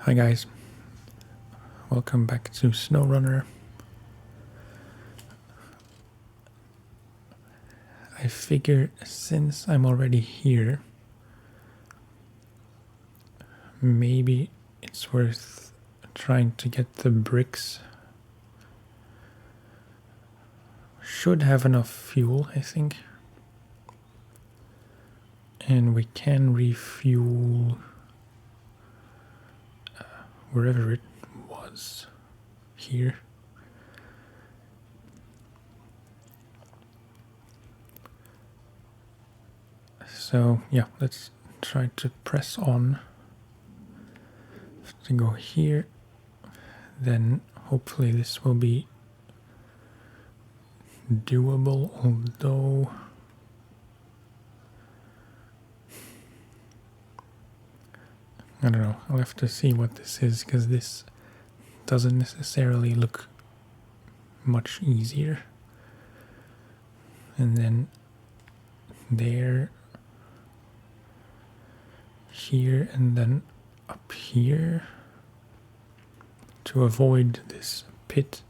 Hi guys, welcome back to Snowrunner. I figure since I'm already here, maybe it's worth trying to get the bricks. Should have enough fuel, I think. And we can refuel wherever it was here. So yeah, let's try to press on to go here. Then hopefully this will be doable, although I don't know, I'll have to see what this is because this doesn't necessarily look much easier. And then there, here, and then up here to avoid this pit,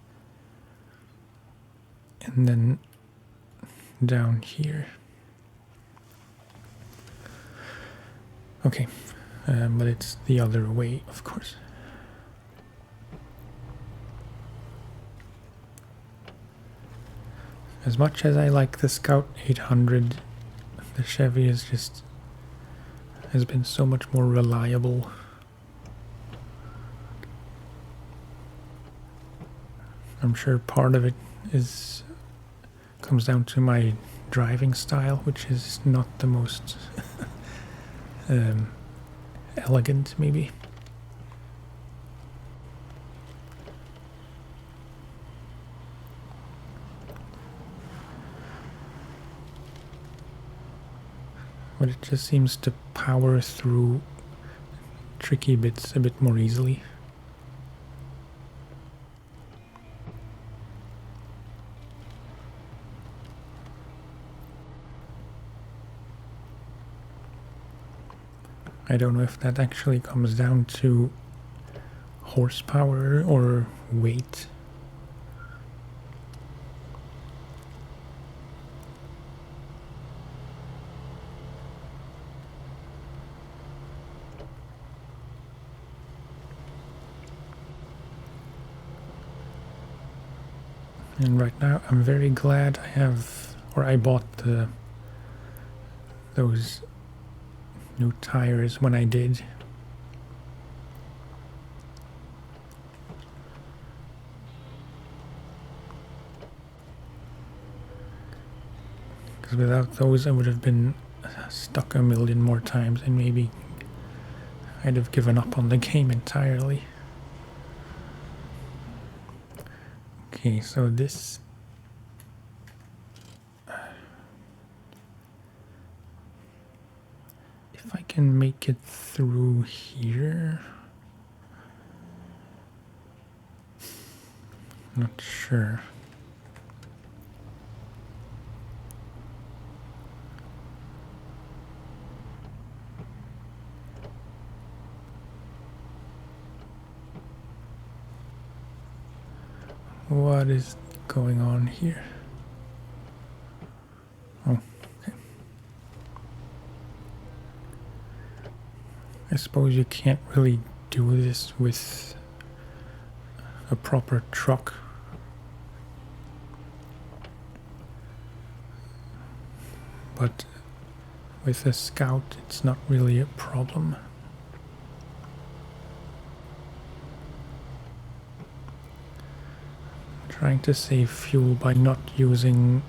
and then down here. Okay, but it's the other way, of course. As much as I like the Scout 800, the Chevy has been so much more reliable. I'm sure part of it comes down to my driving style, which is not the most elegant, maybe. But it just seems to power through tricky bits a bit more easily. I don't know if that actually comes down to horsepower or weight. And right now I'm very glad I bought those new tires when I did. Because without those I would have been stuck a million more times and maybe I'd have given up on the game entirely. Okay, so this if I can make it through here. Not sure. What is going on here? Oh, okay. I suppose you can't really do this with a proper truck. But with a Scout, it's not really a problem. Trying to save fuel by not using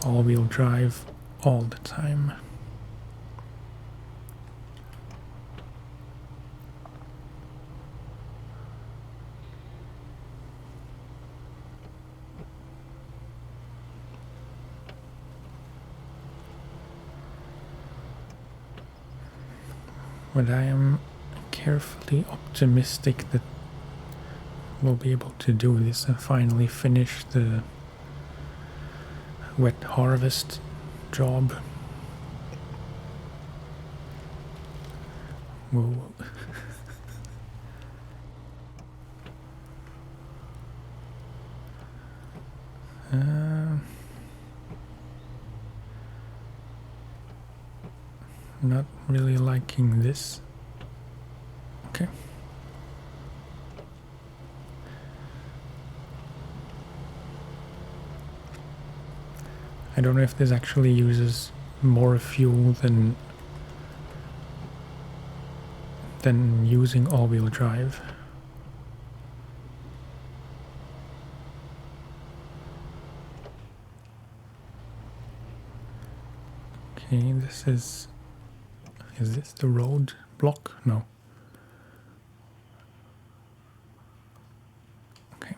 all-wheel drive all the time. But I am carefully optimistic that we'll be able to do this and finally finish the wet harvest job. Whoa. Not really liking this. Okay. I don't know if this actually uses more fuel than using all-wheel drive. Okay, this is this the road block? No. Okay.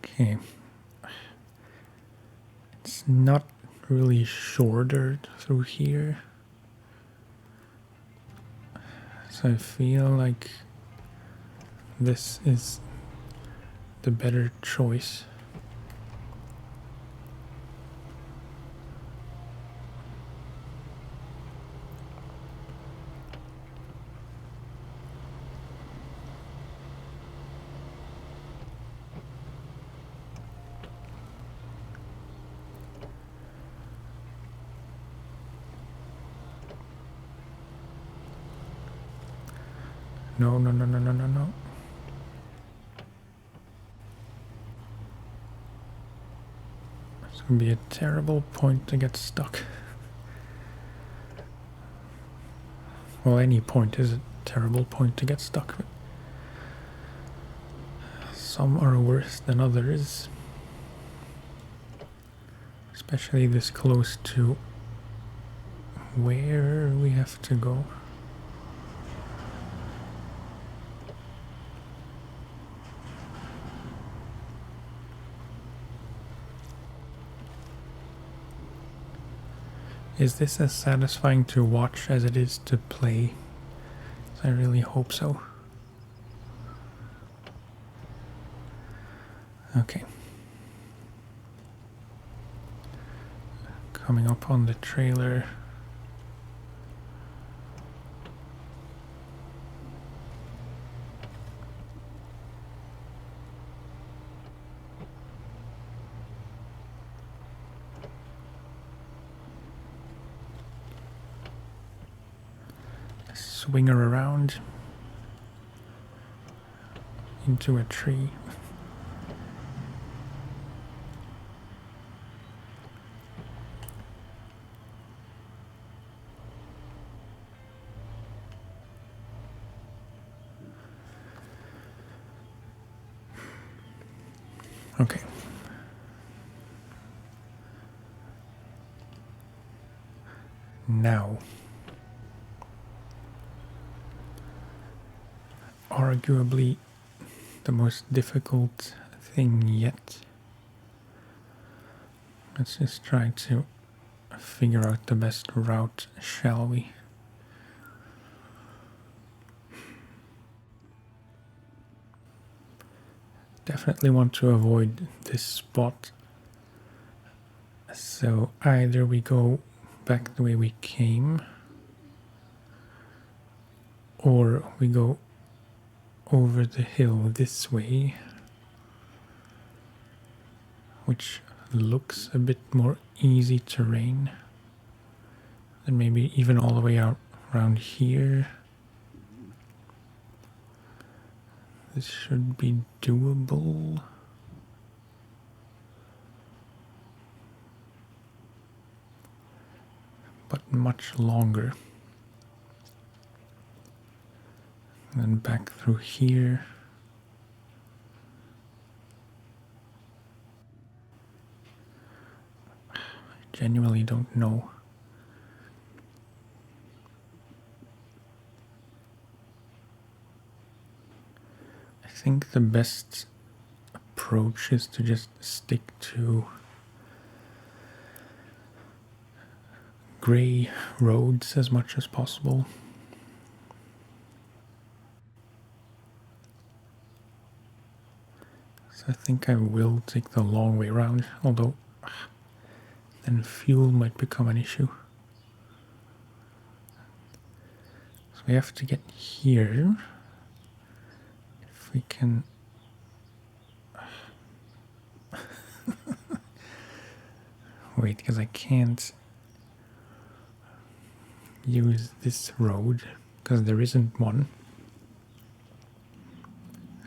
Okay. It's not really shorter through here. So I feel like this is the better choice. No, no, no, no, no, no, no. It's gonna be a terrible point to get stuck. Well, any point is a terrible point to get stuck with. Some are worse than others. Especially this close to where we have to go. Is this as satisfying to watch as it is to play? I really hope so. Okay. Coming up on the trailer. Swing her around into a tree. Okay. Now, arguably the most difficult thing yet. Let's just try to figure out the best route, shall we? Definitely want to avoid this spot. So either we go back the way we came, or we go over the hill this way, which looks a bit more easy terrain, and maybe even all the way out around here. This should be doable. But much longer. And then back through here. I genuinely don't know. I think the best approach is to just stick to gray roads as much as possible. So I think I will take the long way around, although then fuel might become an issue. So we have to get here. If we can... Wait, because I can't use this road, because there isn't one.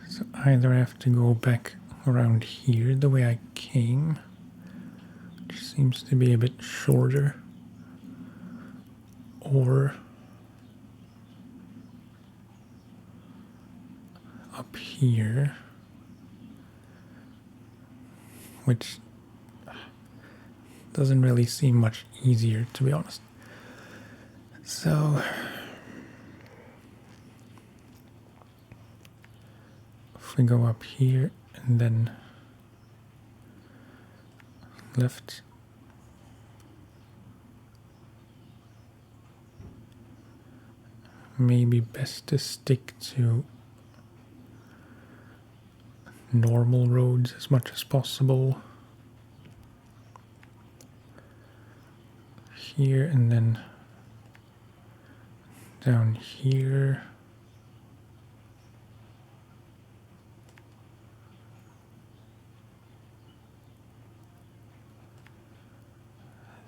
So either I have to go back around here the way I came, which seems to be a bit shorter, or up here, which doesn't really seem much easier, to be honest. So if we go up here and then left, maybe best to stick to normal roads as much as possible. Here and then down here.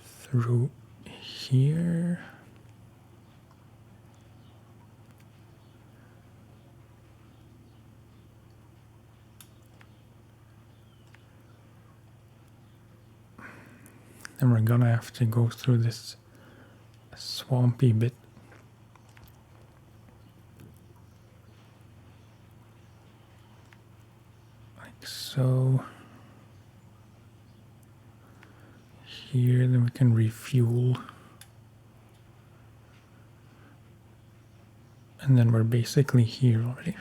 Through here. Then we're gonna have to go through this swampy bit. Like so. Here, then we can refuel. And then we're basically here already.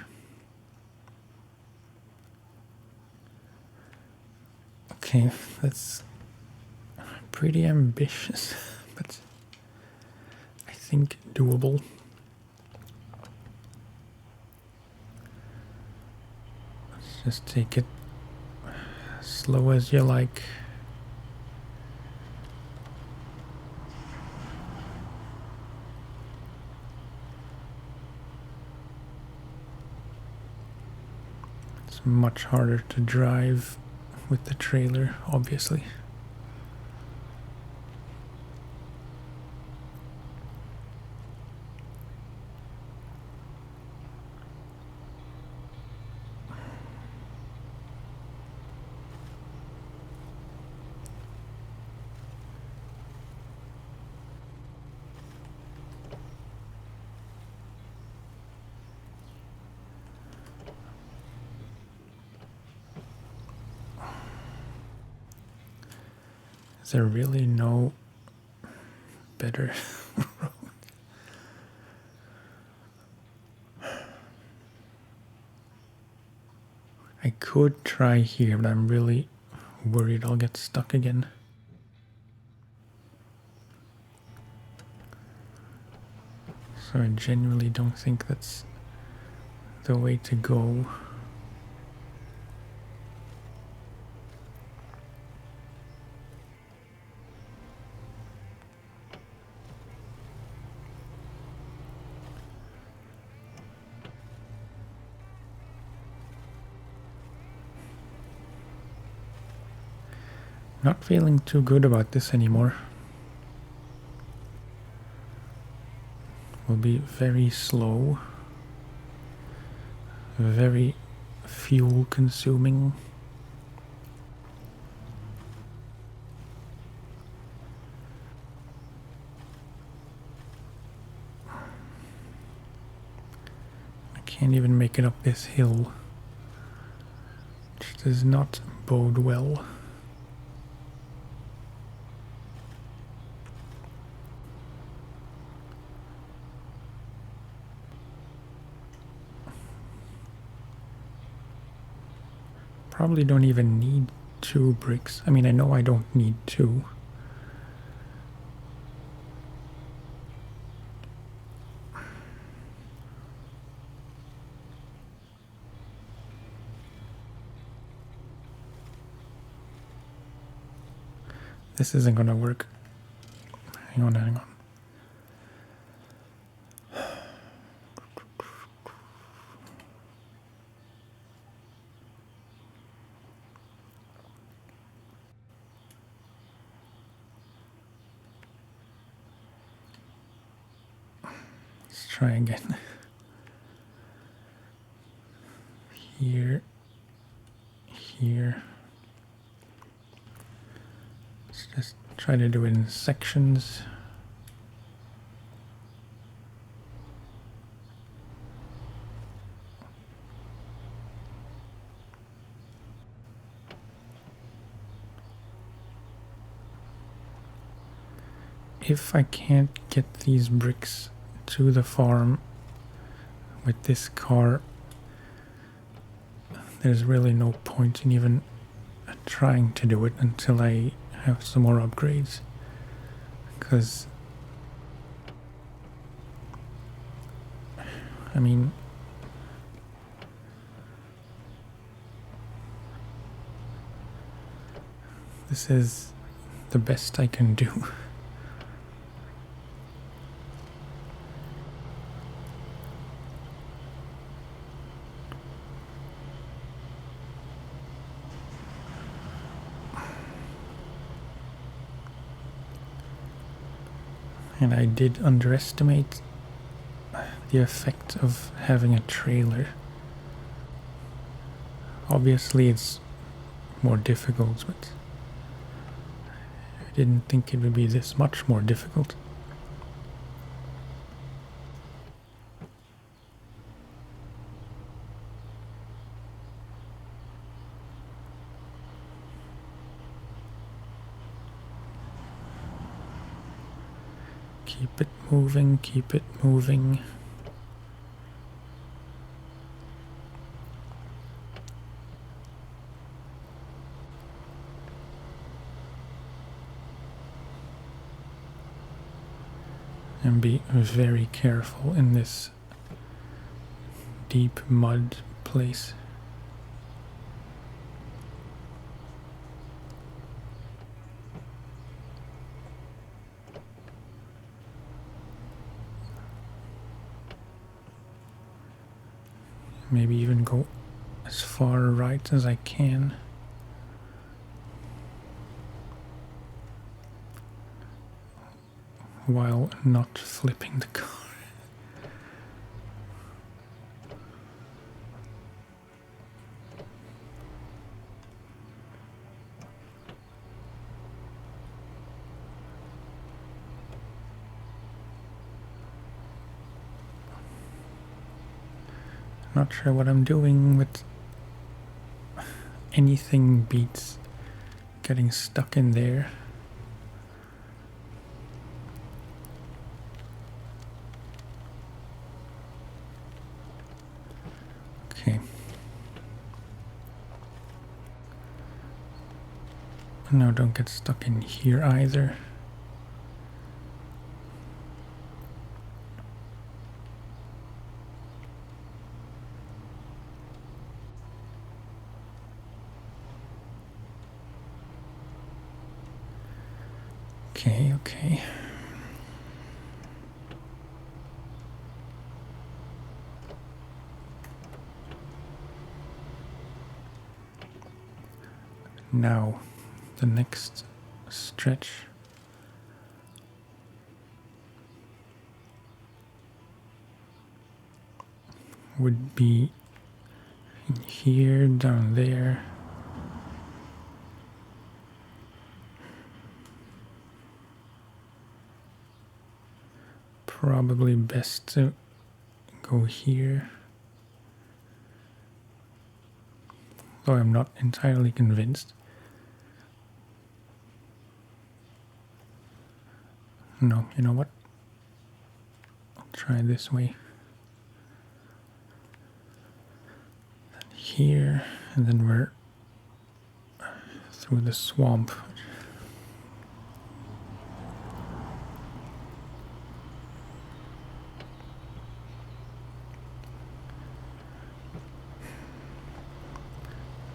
Okay, that's pretty ambitious, but I think doable. Let's just take it as slow as you like. It's much harder to drive with the trailer, obviously. Is there really no better road? I could try here, but I'm really worried I'll get stuck again. So I genuinely don't think that's the way to go. Not feeling too good about this anymore. Will be very slow, very fuel consuming. I can't even make it up this hill, which does not bode well. Probably don't even need 2 bricks. I mean, I know I don't need 2. This isn't gonna work. Hang on, hang on. Let's try again. Here, here. Let's just try to do it in sections. If I can't get these bricks to the farm with this car, there's really no point in even trying to do it until I have some more upgrades. Because, I mean, this is the best I can do. And I did underestimate the effect of having a trailer. Obviously it's more difficult, but I didn't think it would be this much more difficult. Keep it moving, keep it moving. And be very careful in this deep mud place. Maybe even go as far right as I can. While not flipping the car. Not sure what I'm doing, but anything beats getting stuck in there. Okay. No, don't get stuck in here either. Okay, okay. Now, the next stretch. Would be in here, down there. Probably best to go here. Though I'm not entirely convinced. No, you know what? I'll try this way. Here, and then we're through the swamp.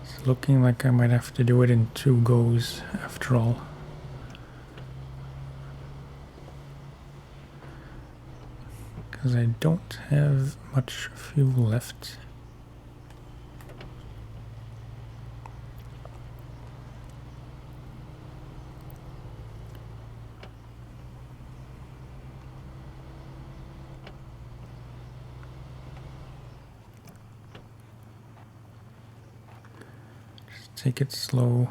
It's looking like I might have to do it in 2 goes after all. because I don't have much fuel left. Just take it slow.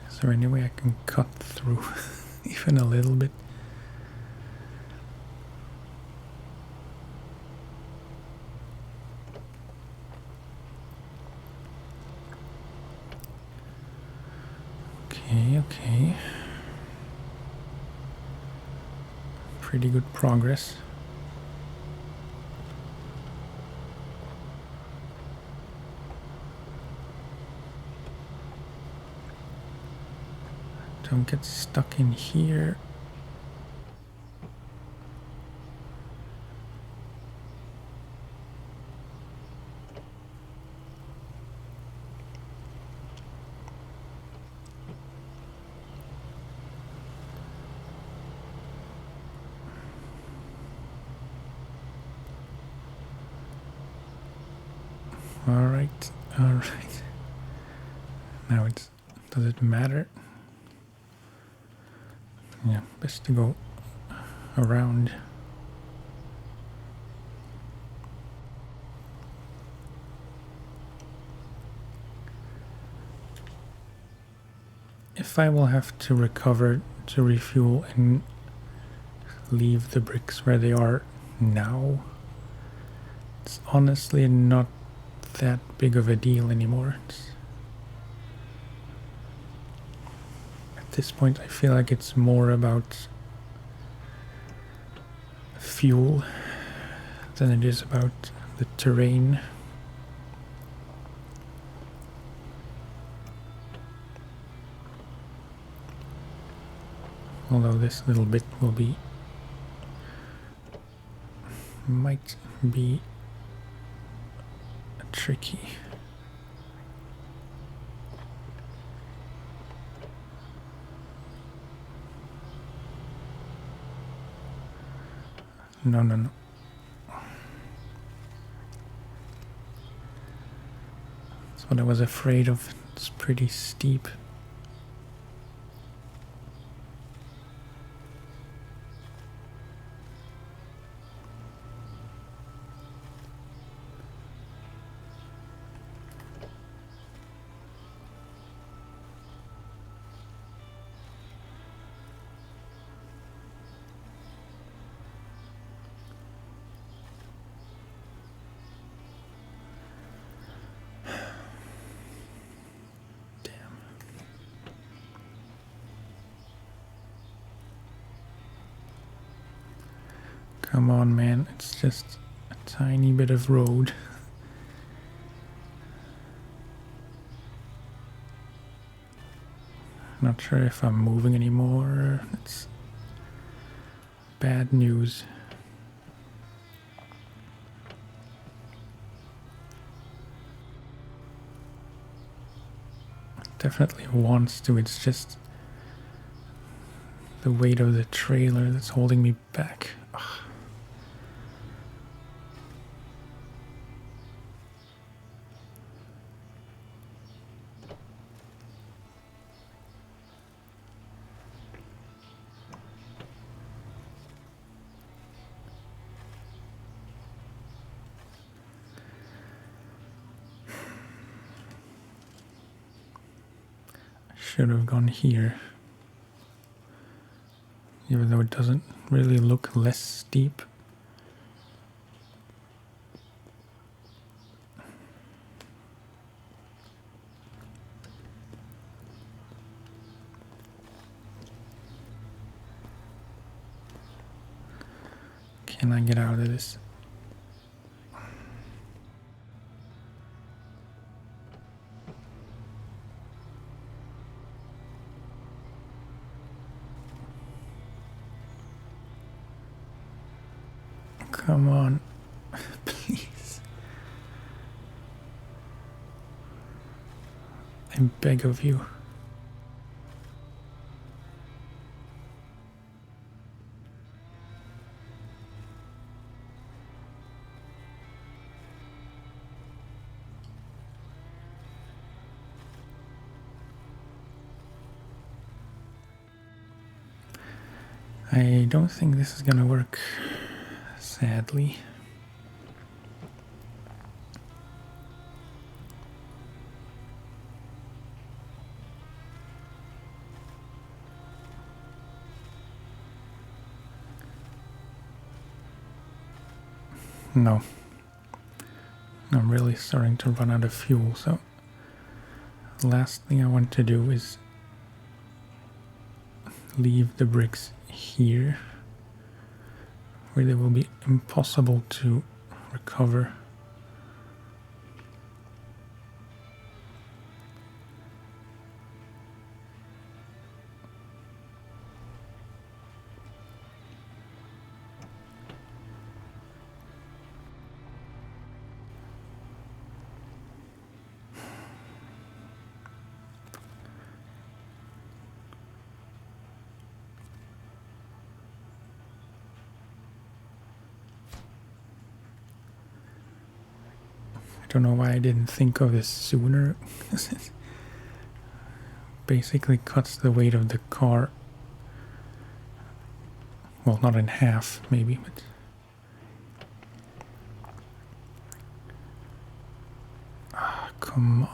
Is there any way I can cut through even a little bit? Okay. Pretty good progress. Don't get stuck in here. Alright, alright. Now does it matter? Yeah, best to go around. If I will have to recover to refuel and leave the bricks where they are now, it's honestly not that big of a deal anymore. At this point I feel like it's more about fuel than it is about the terrain. Although this little bit might be tricky. No. That's what I was afraid of. It's pretty steep. Come on, man, it's just a tiny bit of road. Not sure if I'm moving anymore. It's bad news. Definitely wants to, it's just the weight of the trailer that's holding me back. Ugh. Should have gone here, even though it doesn't really look less steep. Can I get out of this? Come on, please. I beg of you. I don't think this is gonna work, sadly. No. I'm really starting to run out of fuel, so the last thing I want to do is leave the bricks here, where they will be impossible to recover. I don't know why I didn't think of this sooner. It basically cuts the weight of the car. Well, not in half, maybe, but come on.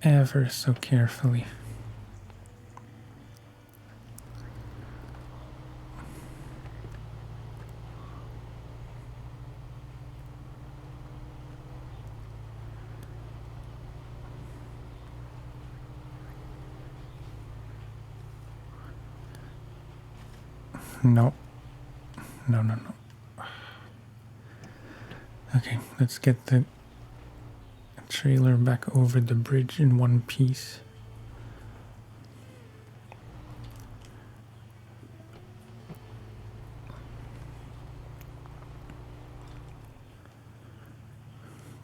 Ever so carefully. No. No, no, no. Okay, let's get the trailer back over the bridge in one piece.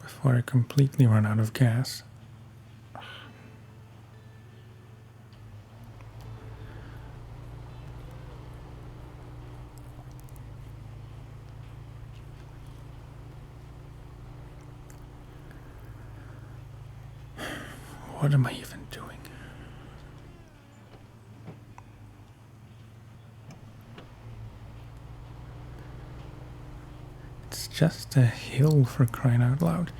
Before I completely run out of gas. What am I even doing? It's just a hill, for crying out loud.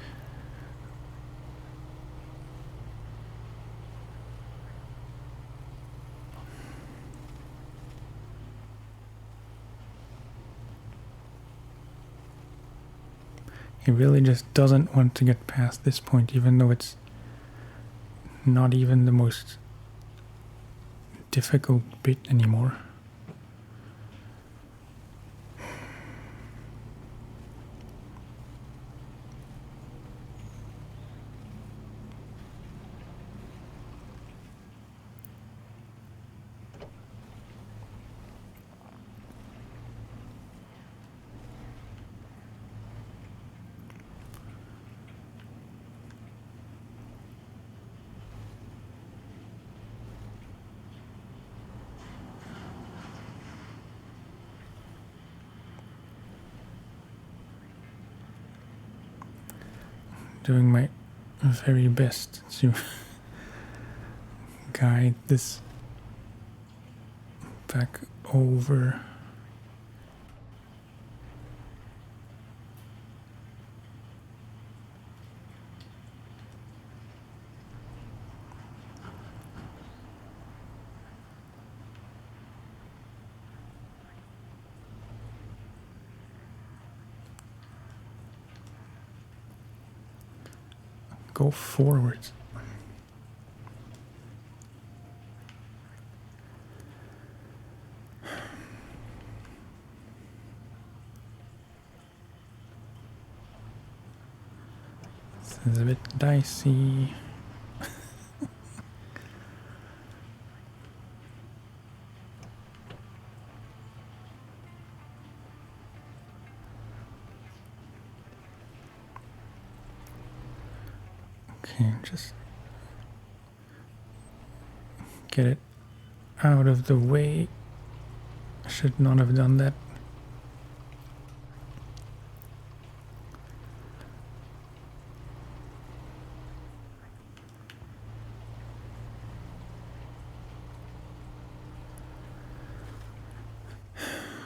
He really just doesn't want to get past this point, even though it's not even the most difficult bit anymore. Doing my very best to guide this back over. go forwards. This is a bit dicey. Okay, just get it out of the way. I should not have done that.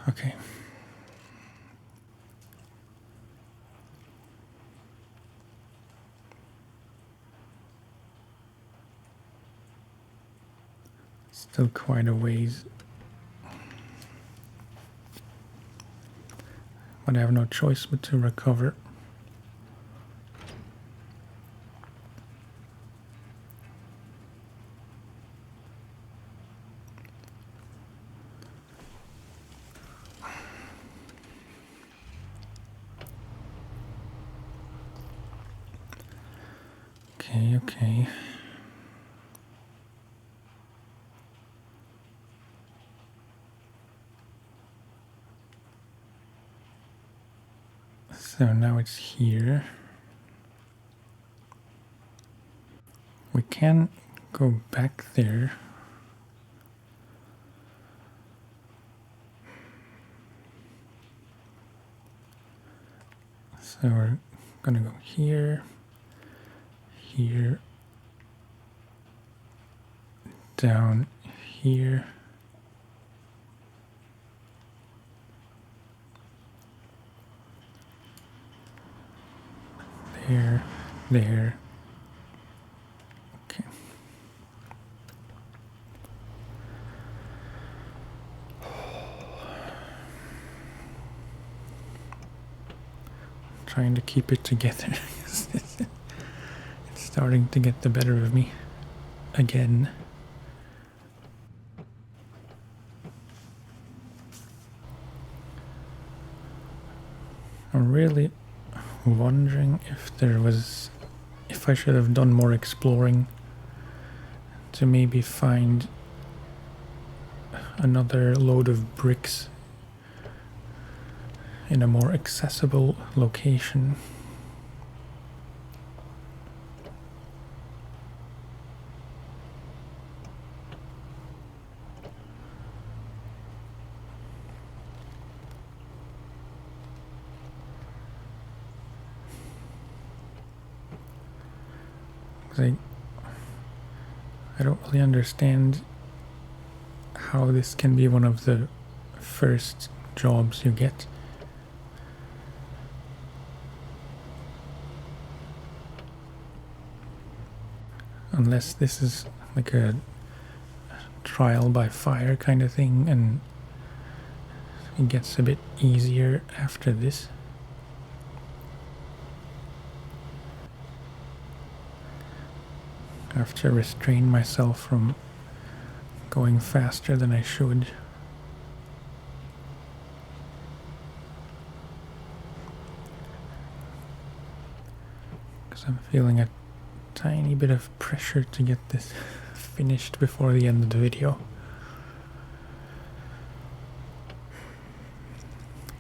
Okay. Still quite a ways. But I have no choice but to recover. Okay. So now it's here. We can go back there. So we're gonna go here, here, down here. There. Okay. Trying to keep it together. It's starting to get the better of me again. I'm really wondering if I should have done more exploring to maybe find another load of bricks in a more accessible location. I don't really understand how this can be one of the first jobs you get. Unless this is like a trial by fire kind of thing and it gets a bit easier after this. I have to restrain myself from going faster than I should. Because I'm feeling a tiny bit of pressure to get this finished before the end of the video.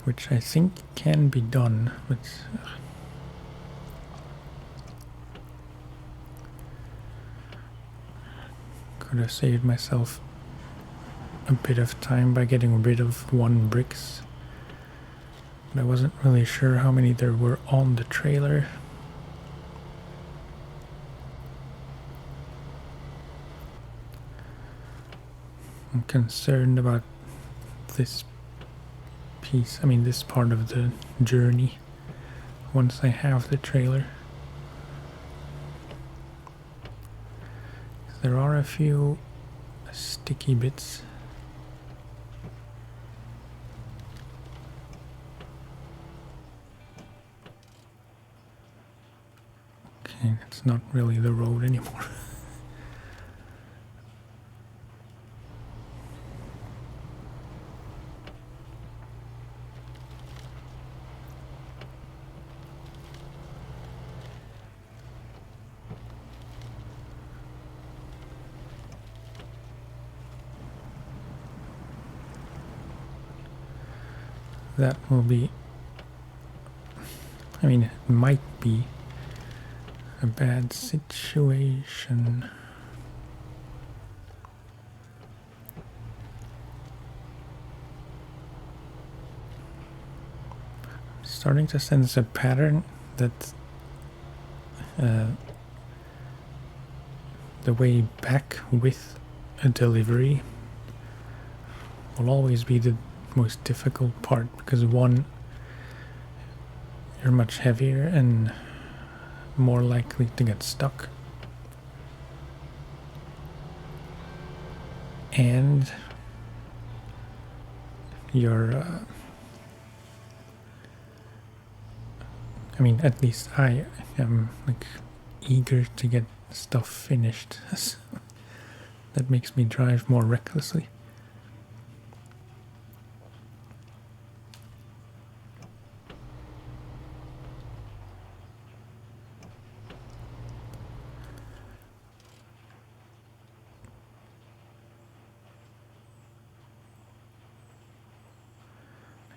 Which I think can be done, but could have saved myself a bit of time by getting rid of 1 bricks. But I wasn't really sure how many there were on the trailer. I'm concerned about this piece, this part of the journey once I have the trailer. There are a few sticky bits. And it's not really the road anymore. That will be, I mean, it might be a bad situation. I'm starting to sense a pattern that the way back with a delivery will always be the most difficult part, because one, you're much heavier and more likely to get stuck, and you're I mean, at least I am like eager to get stuff finished. That makes me drive more recklessly.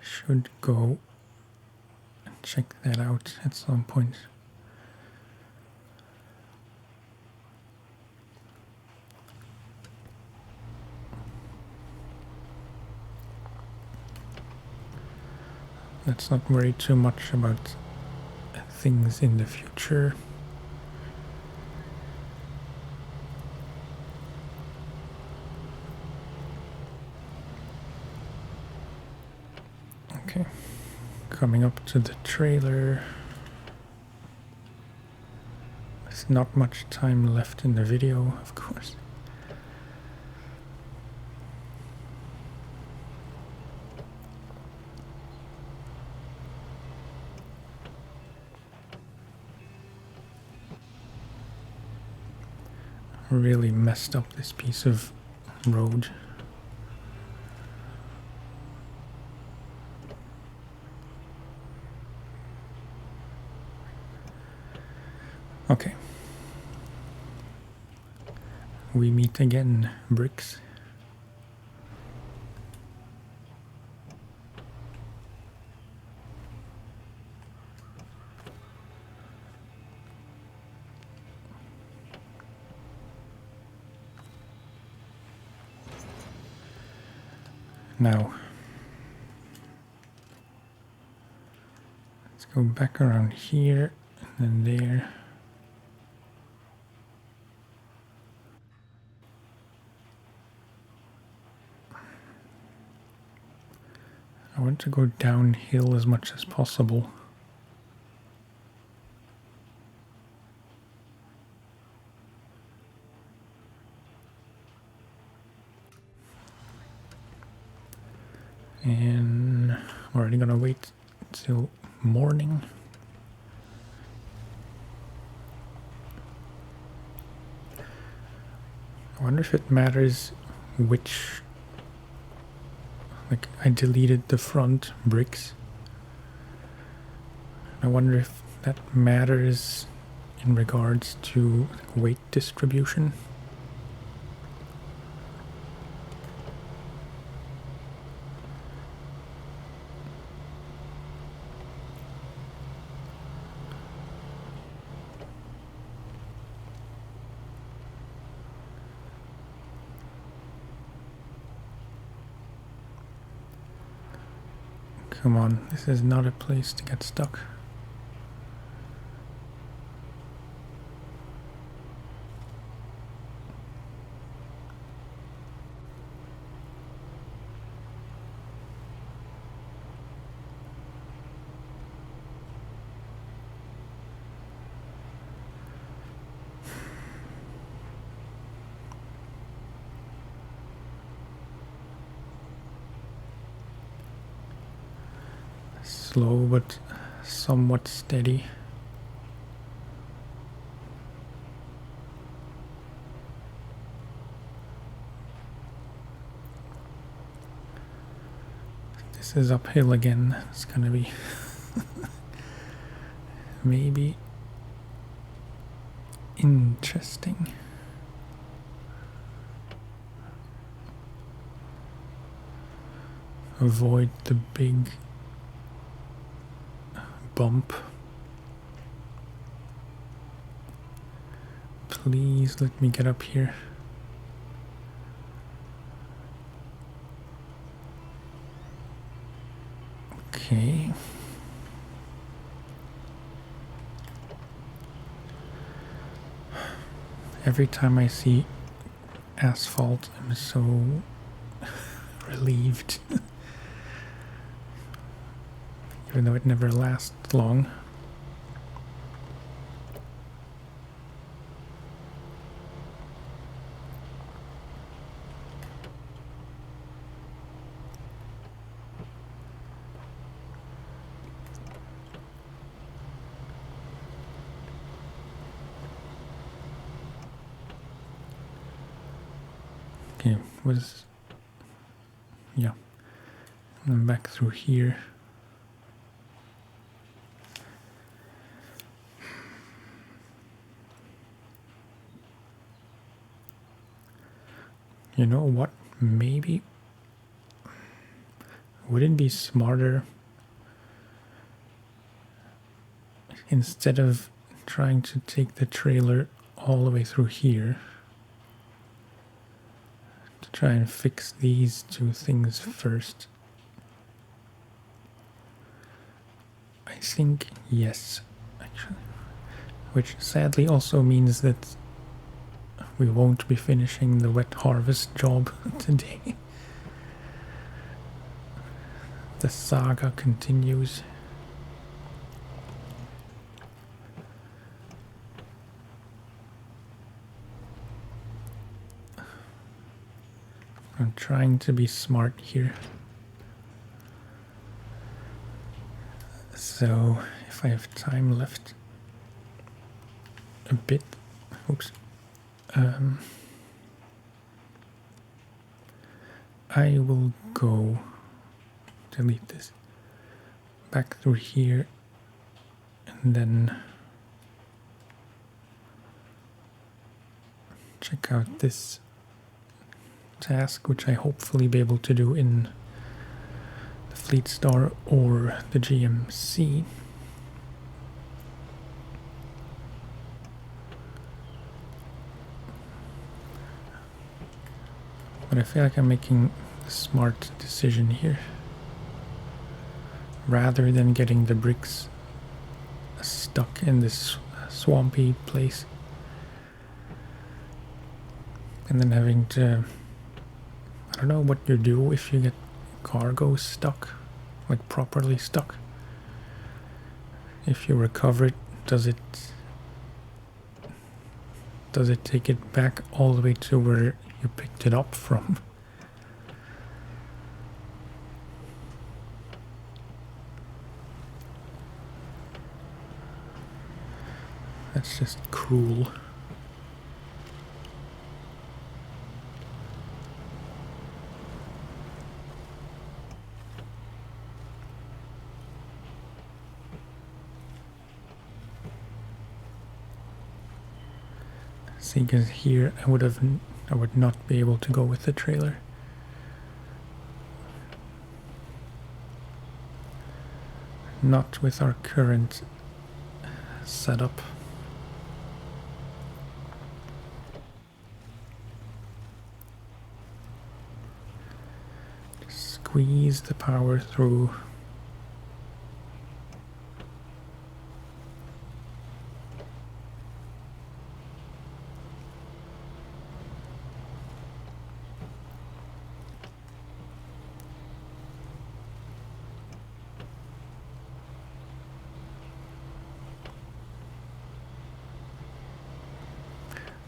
Should go and check that out at some point. Let's not worry too much about things in the future. Okay, coming up to the trailer. There's not much time left in the video, of course. Really messed up this piece of road. Okay. We meet again, bricks. Now, let's go back around here and then there. I want to go downhill as much as possible. And I'm already gonna wait till morning. I wonder if it matters which, like I deleted the front bricks. I wonder if that matters in regards to weight distribution. Come on, this is not a place to get stuck. Slow but somewhat steady. This is uphill again. It's gonna be maybe interesting. Avoid the big bump. Please let me get up here. Okay. Every time I see asphalt, I'm so relieved. Even though it never lasts long. Okay, yeah. I'm back through here. You know what? Maybe would it be smarter, instead of trying to take the trailer all the way through here, to try and fix these two things first? I think yes, actually. Which sadly also means that we won't be finishing the wet harvest job today. The saga continues. I'm trying to be smart here. So, if I have time left, a bit, oops, I will go, delete this, back through here, and then check out this task, which I hopefully be able to do in the Fleet Star or the GMC. But I feel like I'm making a smart decision here. Rather than getting the bricks stuck in this swampy place and then having to, I don't know what you do if you get cargo stuck, like properly stuck. If you recover it, does it take it back all the way to where you picked it up from? That's just cruel. See, because here I would not be able to go with the trailer. Not with our current setup. Squeeze the power through.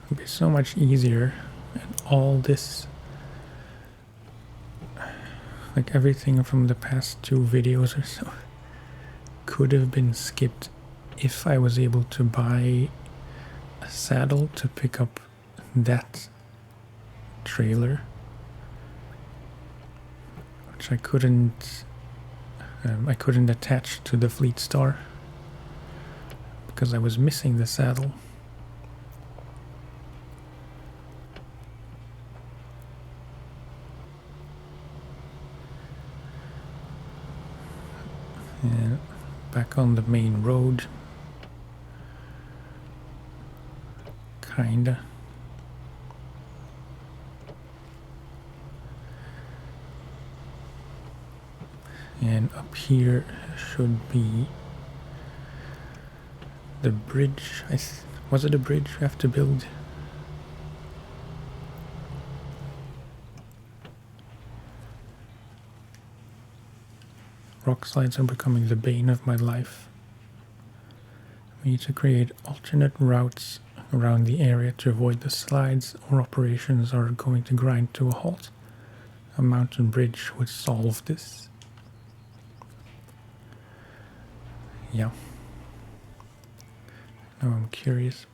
It would be so much easier, and all this, like everything from the past 2 videos or so, could have been skipped if I was able to buy a saddle to pick up that trailer, which I couldn't I couldn't attach to the Fleet Star because I was missing the saddle. And back on the main road. Kinda. And up here should be the bridge. Was it a bridge we have to build? Rock slides are becoming the bane of my life. We need to create alternate routes around the area to avoid the slides, or operations are going to grind to a halt. A mountain bridge would solve this. Yeah. Now I'm curious.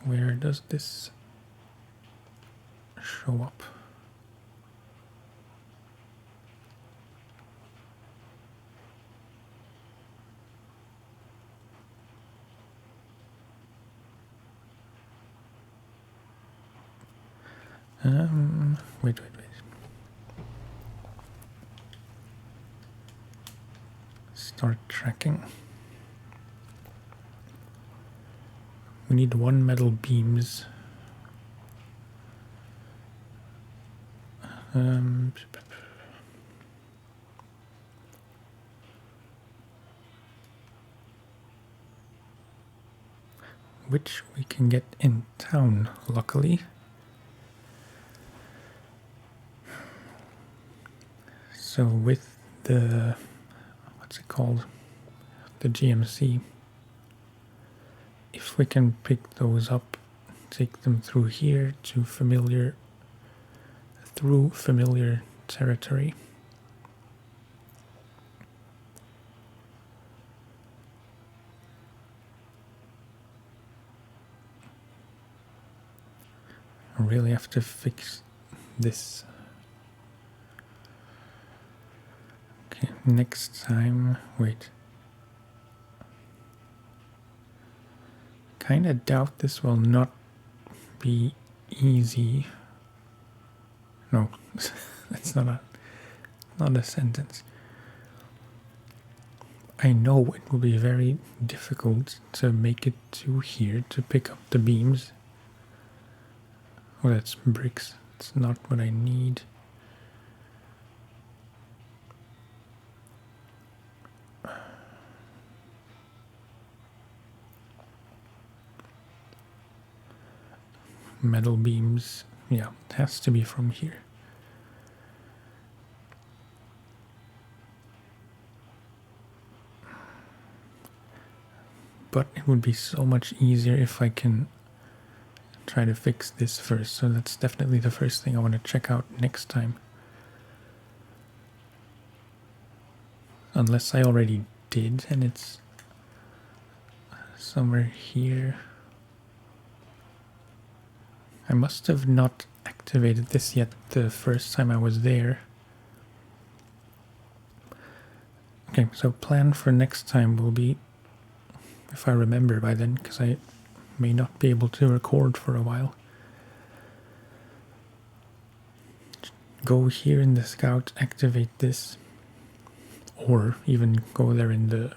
Where does this show up? Wait. Start tracking. We need 1 metal beams. Which we can get in town, luckily. So with the, what's it called? The GMC. If we can pick those up, take them through here to familiar territory. I really have to fix this. Okay, next time, wait. Kinda doubt this will not be easy. No, that's not a sentence. I know it will be very difficult to make it to here to pick up the beams. Oh, that's bricks. It's not what I need. Metal beams. Yeah, it has to be from here. But it would be so much easier if I can try to fix this first. So that's definitely the first thing I want to check out next time. Unless I already did and it's somewhere here. I must have not activated this yet the first time I was there. Okay, so plan for next time will be, if I remember by then, because I may not be able to record for a while. Go here in the scout, activate this, or even go there in the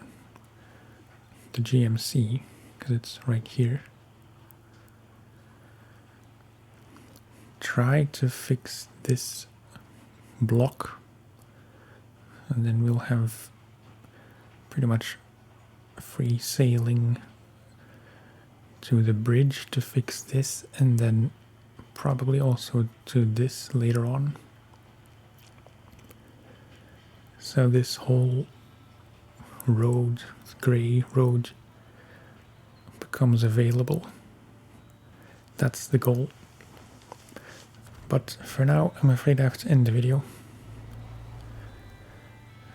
GMC, because it's right here. Try to fix this block, and then we'll have pretty much free sailing to the bridge to fix this, and then probably also to this later on. So this whole road, grey road, becomes available. That's the goal. But for now, I'm afraid I have to end the video.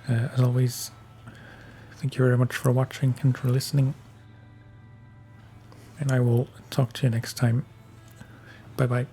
As always, thank you very much for watching and for listening. And I will talk to you next time. Bye bye.